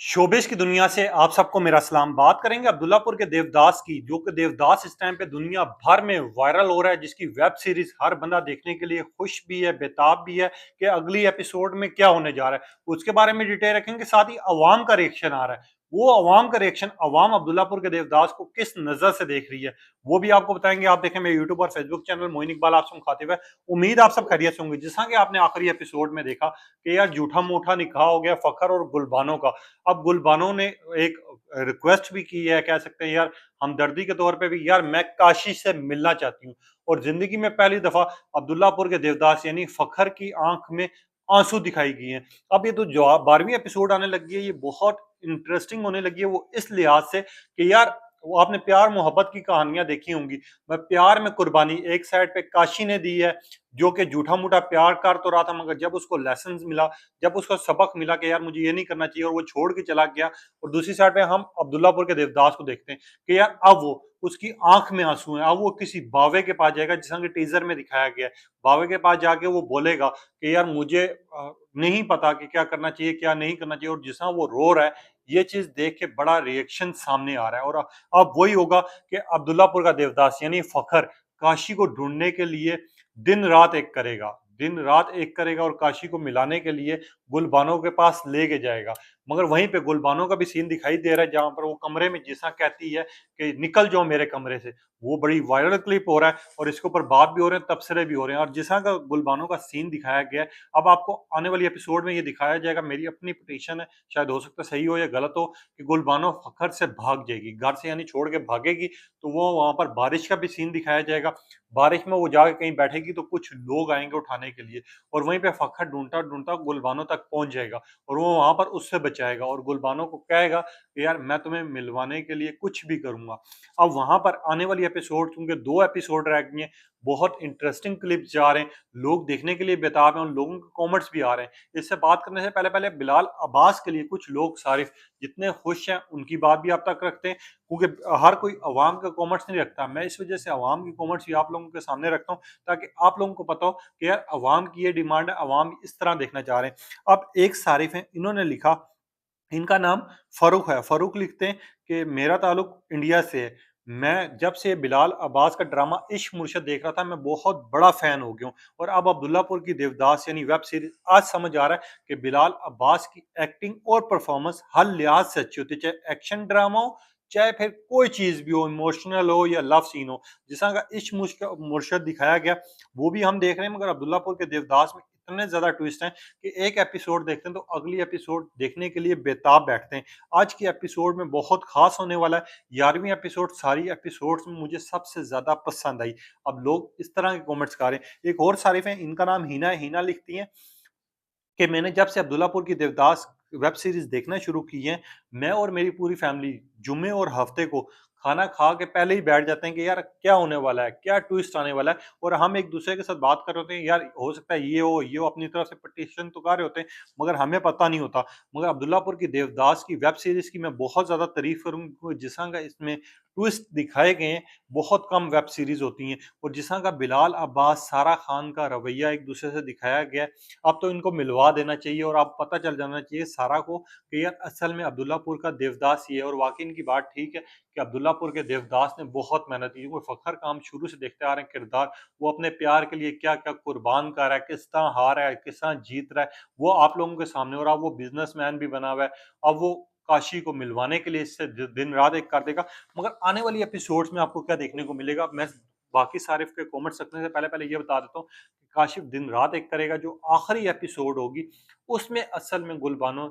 Showbiz की दुनिया से आप सबको मेरा सलाम। बात करेंगे अब्दुल्लापुर के देवदास की, जो कि देवदास इस टाइम पे दुनिया भर में वायरल हो रहा है, जिसकी वेब सीरीज हर बंदा देखने के लिए खुश भी है, बेताब भी है कि अगली एपिसोड में क्या होने जा रहा है। उसके बारे में डिटेल रखेंगे, साथ ही अवाम का रिएक्शन आ रहा है। वो अवाम का रिएक्शन, अवाम अब्दुल्लापुर के देवदास को किस नजर से देख रही है, वो भी आपको बताएंगे। आप देखें मेरे यूट्यूब और फेसबुक चैनल मोइन इकबाल आप सब खाते हुए। उम्मीद आप सब खैरियत से होंगे। जिस तरह कि आपने आखिरी एपिसोड में देखा कि यार झूठा मूठा निकाह हो गया फखर और गुलबानो का। अब गुलबानो ने एक रिक्वेस्ट भी की है, कह सकते हैं यार हमदर्दी के तौर पे भी, यार मैं काशी से मिलना चाहती हूँ। और जिंदगी में पहली दफा अब्दुल्लापुर के देवदास यानी फखर की आंख में आंसू दिखाई गई हैं। अब ये तो जो 12वीं एपिसोड आने लगी है, ये बहुत इंटरेस्टिंग होने लगी है। वो इस लिहाज से कि यार वो आपने प्यार मोहब्बत की कहानियां देखी होंगी, मैं प्यार में कुर्बानी एक साइड पे काशी ने दी है, जो कि झूठा मूठा प्यार कर तो रहा था, मगर जब उसको लेसन मिला, जब उसको सबक मिला कि यार मुझे ये नहीं करना चाहिए, और वो छोड़ के चला गया। और दूसरी साइड पे हम अब्दुल्लापुर के देवदास को देखते हैं कि यार अब वो उसकी आंख में आंसू हैं। अब वो किसी बावे के पास जाएगा, जिस तरह टीजर में दिखाया गया है। बावे के पास जाके वो बोलेगा कि यार मुझे नहीं पता कि क्या करना चाहिए क्या नहीं करना चाहिए। और जिस तरह वो रो रहा है, ये चीज देख के बड़ा रिएक्शन सामने आ रहा है। और अब वही होगा कि अब्दुल्लापुर का देवदास यानी फखर काशी को ढूंढने के लिए दिन रात एक करेगा, दिन रात एक करेगा, और काशी को मिलाने के लिए गुलबानो के पास लेके जाएगा। मगर वहीं पे गुलबानो का भी सीन दिखाई दे रहा है, जहां पर वो कमरे में जिसा कहती है कि निकल जाओ मेरे कमरे से। वो बड़ी वायरल क्लिप हो रहा है, और इसके ऊपर बात भी हो रहे हैं, तबसरे भी हो रहे हैं। और जिस तरह का गुलबानो का सीन दिखाया गया है, अब आपको आने वाली एपिसोड में ये दिखाया जाएगा। मेरी अपनी पिटीशन है, शायद हो सकता है सही हो या गलत हो, कि गुलबानो फखर से भाग जाएगी, घर से यानी छोड़ के भागेगी। तो वो वहां पर बारिश का भी सीन दिखाया जाएगा। बारिश में वो जाके कहीं बैठेगी तो कुछ लोग आएंगे उठाने के लिए, और वहीं पे फखर ढूंढता ढूंढता गुलबानो तक पहुंच जाएगा, और वो वहां पर उससे बचाएगा और गुलबानो को कहेगा कि यार मैं तुम्हें मिलवाने के लिए कुछ भी करूंगा। अब वहां पर आने वाली एपिसोड, क्योंकि 2 एपिसोड रह गई हैं, बहुत इंटरेस्टिंग क्लिप्स जा रहे हैं, लोग देखने के लिए बेताब हैं, और लोगों के कमेंट्स भी आ रहे हैं। इससे बात करने से पहले पहले बिलाल अब्बास के लिए कुछ लोग सारिफ जितने खुश हैं उनकी बात भी आप तक रखते हैं, क्योंकि हर कोई अवाम का कमेंट्स नहीं रखता। मैं इस वजह से अवाम की कमेंट्स भी आप लोगों के सामने रखता हूँ, ताकि आप लोगों को पता हो कि यार अवाम की ये डिमांड है, अवाम इस तरह देखना चाह रहे हैं। अब एक सारिफ है, इन्होंने लिखा, इनका नाम फ़ारूक है। फ़ारूक लिखते हैं कि मेरा ताल्लुक इंडिया से है। मैं जब से बिलाल अब्बास का ड्रामा इश्क मुर्शद देख रहा था, मैं बहुत बड़ा फ़ैन हो गया हूँ। और अब अब्दुल्लापुर की देवदास यानी वेब सीरीज़ आज समझ आ रहा है कि बिलाल अब्बास की एक्टिंग और परफ़ॉर्मेंस हर लिहाज से अच्छी होती है। चाहे एक्शन ड्रामा हो, चाहे फिर कोई चीज़ भी हो, इमोशनल हो या लव सीन हो। जिस तरह का इश्क मुर्शद दिखाया गया, वो भी हम देख रहे हैं, मगर अब्दुल्लापुर के देवदास में इतने ज़्यादा ट्विस्ट हैं कि एक एपिसोड देखते हैं तो अगली एपिसोड देखने के लिए बेताब बैठते हैं। आज की एपिसोड में बहुत खास होने वाला है। 11वीं एपिसोड सारी एपिसोड्स में मुझे सबसे ज़्यादा पसंद आई। अब लोग इस तरह के कमेंट्स कर रहे हैं। एक और सारिफ हैं, इनका नाम हिना है। हिना लिखती हैं कि मैंने जब से अब्दुल्लापुर की देवदास वेब सीरीज देखना शुरू की है, मैं और मेरी पूरी फैमिली जुम्मे और हफ्ते को खाना खा के पहले ही बैठ जाते हैं कि यार क्या होने वाला है, क्या ट्विस्ट आने वाला है। और हम एक दूसरे के साथ बात कर रहे होते हैं, यार हो सकता है ये हो, अपनी तरफ से पटिशन तो कर रहे होते हैं, मगर हमें पता नहीं होता। मगर अब्दुल्लापुर की देवदास की वेब सीरीज की मैं बहुत ज्यादा तारीफ करूंगा। जिस तरह का इसमें ट्विस्ट दिखाए गए हैं, बहुत कम वेब सीरीज होती हैं। और जिस तरह का बिलाल अब्बास, सारा खान का रवैया एक दूसरे से दिखाया गया है, अब तो इनको मिलवा देना चाहिए, और अब पता चल जाना चाहिए सारा को कि यार असल में अब्दुल्लापुर का देवदास ये है। और वाकई इनकी बात ठीक है कि अब्दुल्लापुर के देवदास ने बहुत मेहनत की, क्योंकि फखर का हम शुरू से देखते आ रहे हैं किरदार, वो अपने प्यार के लिए क्या क्या कुर्बान कर रहा है, किस तरह हार रहा है, किस तरह जीत रहा है, वो आप लोगों के सामने। और अब वो बिजनेसमैन भी बना हुआ है, अब वो काशी को मिलवाने के लिए इससे दिन रात एक कर देगा। मगर आने वाली एपिसोड्स में आपको क्या देखने को मिलेगा, मैं बाकी सारिफ के कमेंट्स रखने से पहले पहले ये बता देता हूँ, काशिफ दिन रात एक करेगा जो आखिरी एपिसोड होगी, उसमें असल में गुलबानो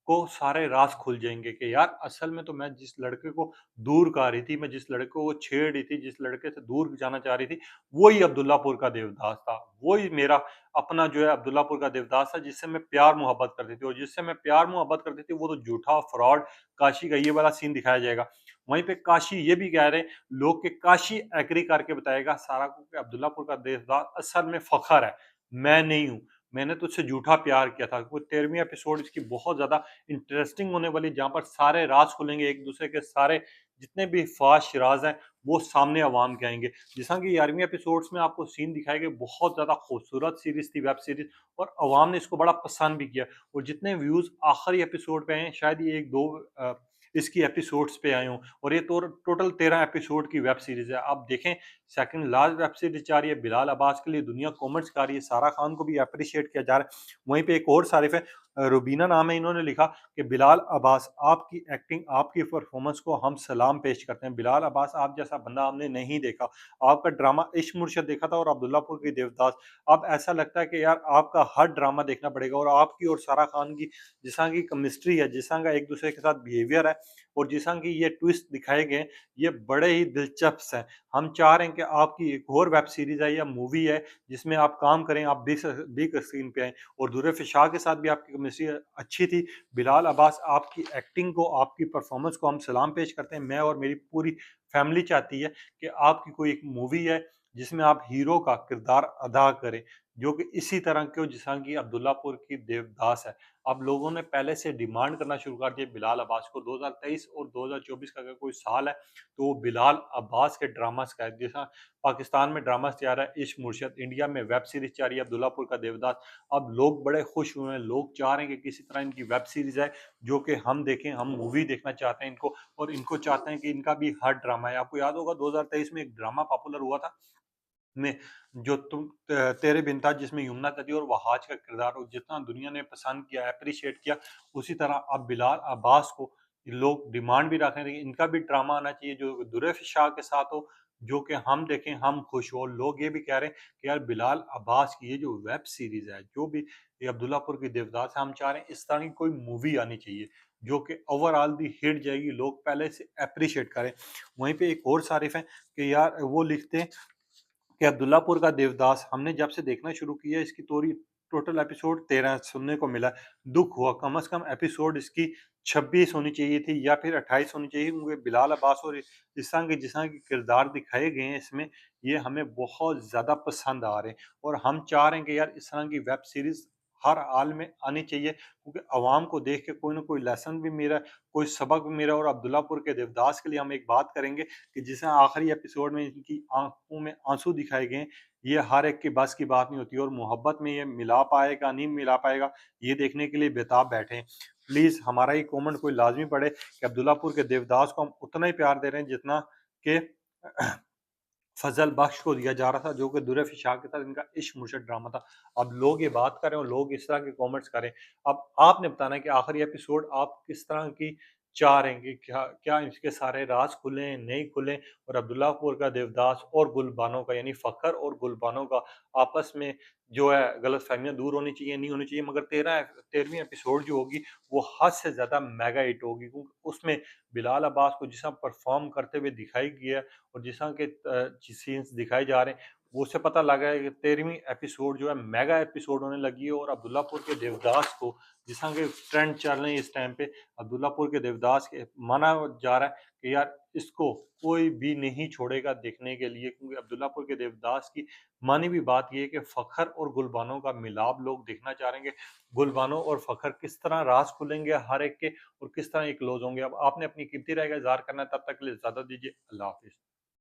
को सारे राज खुल जाएंगे कि यार असल में तो मैं जिस लड़के को दूर कर रही थी, मैं जिस लड़के को छेड़ रही थी, जिस लड़के से दूर जाना चाह रही थी, वही अब्दुल्लापुर का देवदास था। वही मेरा अपना जो है अब्दुल्लापुर का देवदास था, जिससे मैं प्यार मोहब्बत करती थी। और जिससे मैं प्यार मोहब्बत करती थी, वो तो झूठा फ्रॉड काशी का ये वाला सीन दिखाया जाएगा। वहीं पे काशी ये भी कह रहे हैं लोग कि काशी एग्री करके बताएगा सारा को कि अब्दुल्लापुर का देवदास असल में फखर है, मैं नहीं हूँ। मैंने तुझसे झूठा प्यार किया था। वो 13वीं एपिसोड इसकी बहुत ज्यादा इंटरेस्टिंग होने वाली है, जहां पर सारे राज खुलेंगे, एक दूसरे के सारे जितने भी फाश राज हैं वो सामने अवाम के आएँगे। जिस तरह कि 11वीं एपिसोड्स में आपको सीन दिखाए गए, बहुत ज़्यादा खूबसूरत सीरीज़ थी, वेब सीरीज़, और अवाम ने इसको बड़ा पसंद भी किया, और जितने व्यूज़ आखिरी एपिसोड पे आए हैं, शायद ये 1-2 इसकी एपिसोड्स पे आए हों, और ये तो टोटल 13 एपिसोड की वेब सीरीज़ है। आप देखें, सेकंड लास्ट वेब सीरीज़ जा रही है बिलाल अब्बास के लिए, दुनिया कमेंट्स कर रही है, सारा खान को भी एप्रिशिएट किया जा रहा है। वहीं पे एक और सारिफ है, रुबीना नाम है, इन्होंने लिखा कि बिलाल अब्बास, आपकी एक्टिंग, आपकी परफॉर्मेंस को हम सलाम पेश करते हैं। बिलाल अब्बास आप जैसा बंदा हमने नहीं देखा। आपका ड्रामा इश्क मुर्शद देखा था, और अब्दुल्लापुर की देवदास। अब ऐसा लगता है कि यार आपका हर ड्रामा देखना पड़ेगा, और आपकी और सारा खान की जिस तरह की केमिस्ट्री है, जिस तरह का एक दूसरे के साथ बिहेवियर है, और जिस तरह की ये ट्विस्ट दिखाए गए हैं, ये बड़े ही दिलचस्प हैं। हम चाह रहे हैं कि आपकी एक और वेब सीरीज है या मूवी है जिसमें आप काम करें, आप बिग स्क्रीन पे आए, और दुर्र शाह के साथ भी आपकी केमिस्ट्री अच्छी थी। बिलाल अब्बास, आपकी एक्टिंग को, आपकी परफॉर्मेंस को हम सलाम पेश करते हैं। मैं और मेरी पूरी फैमिली चाहती है कि आपकी कोई एक मूवी है जिसमें आप हीरो का किरदार अदा करें, जो कि इसी तरह के हो जिस तरह की अब्दुल्लापुर की देवदास है। अब लोगों ने पहले से डिमांड करना शुरू कर दिया बिलाल अब्बास को। 2023 और 2024 का अगर कोई साल है तो वो बिलाल अब्बास के ड्रामास का है। जैसा पाकिस्तान में ड्रामास जा रहा है इश्क मुर्शद, इंडिया में वेब सीरीज जा रही है अब्दुल्लापुर का देवदास। अब लोग बड़े खुश हुए हैं, लोग चाह रहे हैं कि किसी तरह इनकी वेब सीरीज है जो कि हम देखें, हम मूवी देखना चाहते हैं इनको, और इनको चाहते हैं कि इनका भी हर ड्रामा है। आपको याद होगा 2023 में एक ड्रामा पॉपुलर हुआ था में, जो तेरे बिन था, जिसमें यमुना दत्ती और वहाज का किरदार, और जितना दुनिया ने पसंद किया, एप्रिशिएट किया, उसी तरह अब बिलाल अब्बास को लोग डिमांड भी रख रहे हैं कि इनका भी ड्रामा आना चाहिए जो दुर्र शाह के साथ हो, जो कि हम देखें, हम खुश हो। लोग ये भी कह रहे हैं कि यार बिलाल अब्बास की ये जो वेब सीरीज है, जो भी ये अब्दुल्लापुर की देवदास है, हम चाह रहे हैं इस तरह की कोई मूवी आनी चाहिए जो कि ओवरऑल भी हिट जाएगी, लोग पहले से एप्रिशिएट करें। वहीं पे एक और तारीफ है कि यार वो लिखते हैं कि अब्दुल्लापुर का देवदास हमने जब से देखना शुरू किया, इसकी तोरी टोटल एपिसोड 13 सुनने को मिला। दुःख हुआ, कम से कम एपिसोड इसकी 26 होनी चाहिए थी या फिर 28 होनी चाहिए, क्योंकि बिलाल अब्बास और जिस तरह के किरदार दिखाए गए हैं इसमें, ये हमें बहुत ज़्यादा पसंद आ रहे हैं, और हम चाह रहे हैं कि यार इस तरह की वेब सीरीज़ हर हाल में आनी चाहिए, क्योंकि अवाम को देख के कोई ना कोई लेसन भी मिला, कोई सबक भी मिला। और अब्दुल्लापुर के देवदास के लिए हम एक बात करेंगे कि जिस आखिरी एपिसोड में इनकी आँखों में आँसू दिखाए गए हैं, ये हर एक के बस की बात नहीं होती, और मोहब्बत में ये मिला पाएगा, नहीं मिला पाएगा, ये देखने के लिए बेताब बैठे हैं। प्लीज़ हमारा ये कमेंट कोई लाज़मी पढ़े कि अब्दुल्लापुर के देवदास को हम उतना ही प्यार दे रहे हैं जितना कि फज़ल बख्श को दिया जा रहा था, जो कि दुर्र शाह के साथ इनका इश्क मुर्शद ड्रामा था। अब लोग ये बात कर रहे हैं और लोग इस तरह के कमेंट्स करें। अब आपने बताना है कि आखिरी एपिसोड आप किस तरह की चाह रहे हैं, कि क्या क्या इसके सारे राज़ खुलें, नहीं खुलें, और अब्दुल्लापुर का देवदास और गुलबानो का, यानी फ़खर और गुलबानो का आपस में जो है गलतफ़हमियाँ दूर होनी चाहिए, नहीं होनी चाहिए, मगर 13वीं एपिसोड जो होगी वो हद से ज़्यादा मेगा हिट होगी, क्योंकि उसमें बिलाल अब्बास को जिस तरह परफ़ॉर्म करते हुए दिखाई गया, और जिस तरह के सीन्स दिखाए जा रहे हैं, वो उससे पता लगा है कि 13वीं एपिसोड जो है मेगा एपिसोड होने लगी है। और अब्दुल्लापुर के देवदास को, जिस तरह के ट्रेंड चल रहे हैं इस टाइम पे, अब्दुल्लापुर के देवदास के माना जा रहा है कि यार इसको कोई भी नहीं छोड़ेगा देखने के लिए, क्योंकि अब्दुल्लापुर के देवदास की मानी हुई बात ये है कि फ़खर और गुलबानो का मिलाप लोग देखना चाह रहे हैं कि गुलबानो और फ़खर किस तरह राज़ खुलेंगे हर एक के, और किस तरह ये क्लोज़ होंगे। अब आपने अपनी कीमती राय का इज़हार करना है, तब तक के लिए इजाज़त दीजिए। अल्लाह हाफ़िज़।